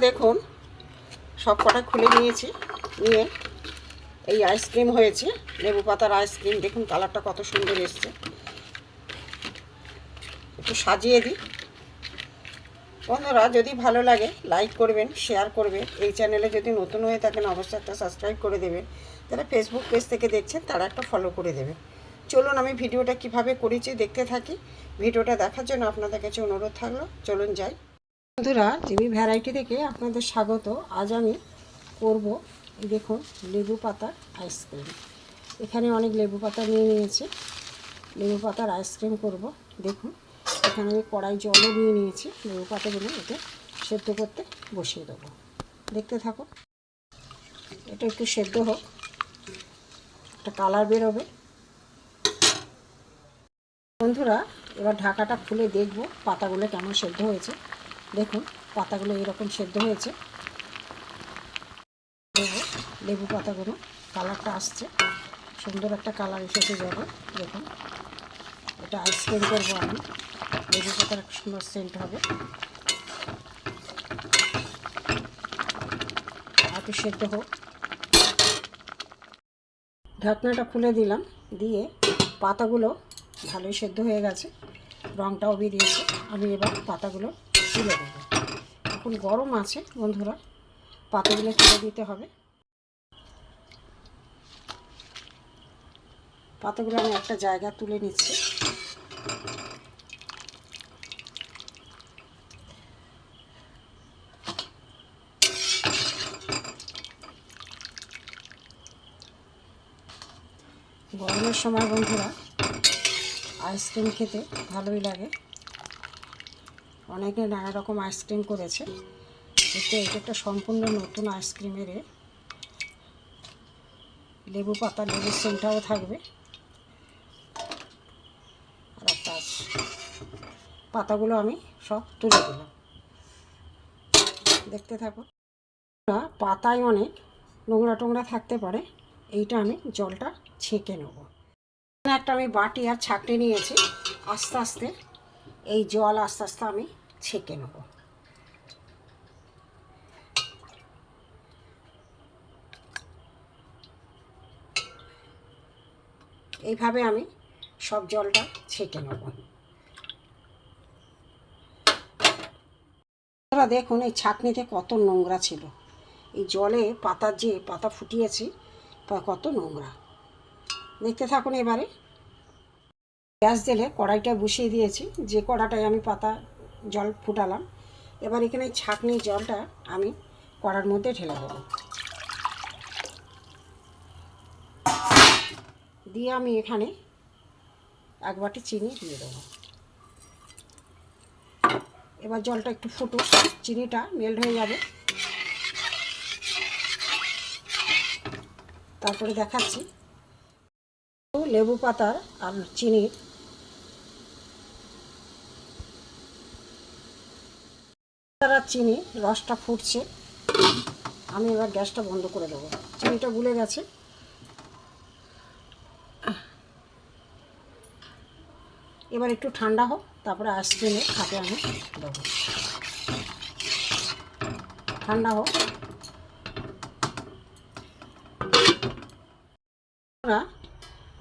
দেখুন সব কটা খুলে নিয়েছি, নিয়ে এই আইসক্রিম হয়েছে, লেবু পাতার আইসক্রিম। দেখুন কালারটা কত সুন্দর এসছে। একটু সাজিয়ে দিই। বন্ধুরা যদি ভালো লাগে লাইক করবেন, শেয়ার করবেন। এই চ্যানেলে যদি নতুন হয়ে থাকেন অবশ্যই একটা সাবস্ক্রাইব করে দেবেন। যারা ফেসবুক পেজ থেকে দেখছেন তারা একটা ফলো করে দেবেন। চলুন আমি ভিডিওটা কিভাবে করেছি দেখতে থাকি। ভিডিওটা দেখার জন্য আপনাদের কাছে অনুরোধ থাকলো, চলুন যাই। বন্ধুরা জিমি ভ্যারাইটি থেকে আপনাদের স্বাগত। আজ আমি করব দেখুন লেবু পাতার আইসক্রিম। এখানে অনেক লেবু পাতা নিয়ে নিয়েছি, লেবু পাতার আইসক্রিম করব। দেখুন এখানে আমি কড়াই জলও নিয়ে নিয়েছি। লেবু পাতাগুলো এতে সেদ্ধ করতে বসিয়ে দেবো, দেখতে থাকুন। এটা একটু সেদ্ধ হোক, একটা কালার বেরোবে। বন্ধুরা এবার ঢাকাটা খুলে দেখব পাতাগুলো কেমন সেদ্ধ হয়েছে। দেখুন পাতাগুলো এরকম সেদ্ধ হয়েছে। লেবু পাতাগুলো কালারটা আসছে, সুন্দর একটা কালার এসেছে যখন। দেখুন এটা আইসক্রিম করবো আমি। লেবু পাতার একটা সুন্দর সেন্ট হবে। একটু সেদ্ধ হোক। ঢাকনাটা খুলে দিলাম, দিয়ে পাতাগুলো ভালোই সেদ্ধ হয়ে গেছে, রঙটাও বেরিয়েছে। আমি এবার পাতাগুলো তুলে দেবো। এখন গরম আছে বন্ধুরা, পাতাগুলো তুলে দিতে হবে। পাতাগুলো আমি একটা জায়গা তুলে নিচ্ছি। গরমের সময় বন্ধুরা আইসক্রিম খেতে ভালোই লাগে। অনেকে নানা রকম আইসক্রিম করেছে, কিন্তু এটা একটা সম্পূর্ণ নতুন আইসক্রিমের। লেবু পাতা, লেবুর সেন্টটাও থাকবে। আর একটা আছে, পাতাগুলো আমি সব তুলে দিলাম, দেখতে থাকো। পাতায় অনেক নোংরা টোংরা থাকতে পারে, এইটা আমি জলটা ছেঁকে নেব। একটা আমি বাটি আর ছাঁকনি নিয়েছি। আস্তে আস্তে এই জল আস্তে আস্তে আমি ছেঁকে নেব। এইভাবে আমি সব জলটা ছেঁকে নেব। দেখুন এই ছাঁকনিতে কত নোংরা ছিল। এই জলে পাতার যে পাতা ফুটিয়েছি কত নোংরা, দেখতে থাকুন। এবারে গ্যাস জেলে কড়াইটা বসিয়ে দিয়েছি, যে কড়াটায় আমি পাতা জল ফুটালাম। এবার এখানে ছাঁকনির জলটা আমি কড়ার মধ্যে ঢেলে দেবো, দিয়ে আমি এখানে এক বাটি চিনি দিয়ে দেবো। এবার জলটা একটু ফুটুক, চিনিটা মেল্ট হয়ে যাবে, তারপরে দেখাচ্ছি। লেবু পাতার আর চিনির চিনি রসটা ফুটছে। আমি এবার গ্যাসটা বন্ধ করে দেবো। চিনিটা গুলে গেছে। এবার একটু ঠান্ডা হোক, তারপরে আইসক্রিমের খাপে আমি দেবো। ঠান্ডা হোক।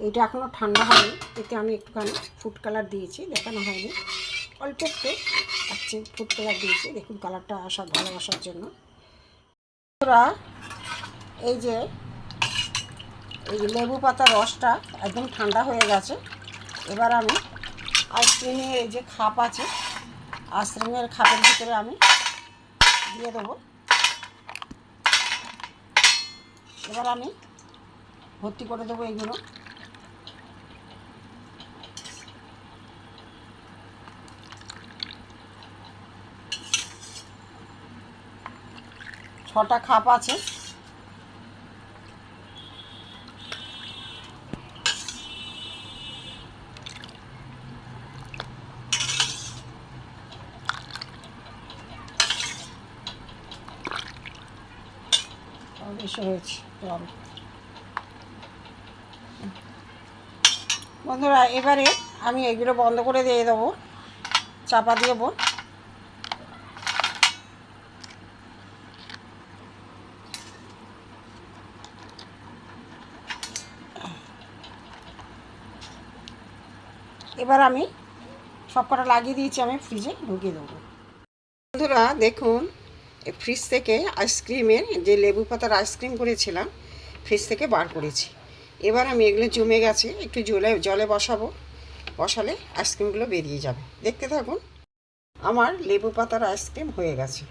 এটা এখনও ঠান্ডা হয়নি, এতে আমি একটুখানি ফুড কালার দিয়েছি, দেখানো হয়নি, অল্প একটু ফুড কালার দিয়েছি। দেখুন কালারটা ভালো আসার জন্য। এই যে লেবু পাতার রসটা একদম ঠান্ডা হয়ে গেছে। এবার আমি আইসক্রিমের এই যে খাপ আছে, আইসক্রিমের খাপের ভিতরে আমি দিয়ে দেবো। এবার আমি ভর্তি করে দেবো এইগুলো। ছটা খাপ আছে। বেশি হয়েছে জল। বন্ধুরা এবারে আমি এগুলো বন্ধ করে দিয়ে দেবো, চাপা দিয়ে দেবো। এবার আমি সব কটা লাগিয়ে দিয়েছি, আমি ফ্রিজে ঢুকিয়ে দেবো। বন্ধুরা দেখুন, ফ্রিজ থেকে আইসক্রিমের যে লেবু পাতার আইসক্রিম করেছিলাম ফ্রিজ থেকে বার করেছি। এবার আমি এগুলো জমে গেছে, একটু জলে বসাবো, বসালে আইসক্রিমগুলো বেরিয়ে যাবে। দেখতে থাকুন, আমার লেবু পাতার আইসক্রিম হয়ে গেছে।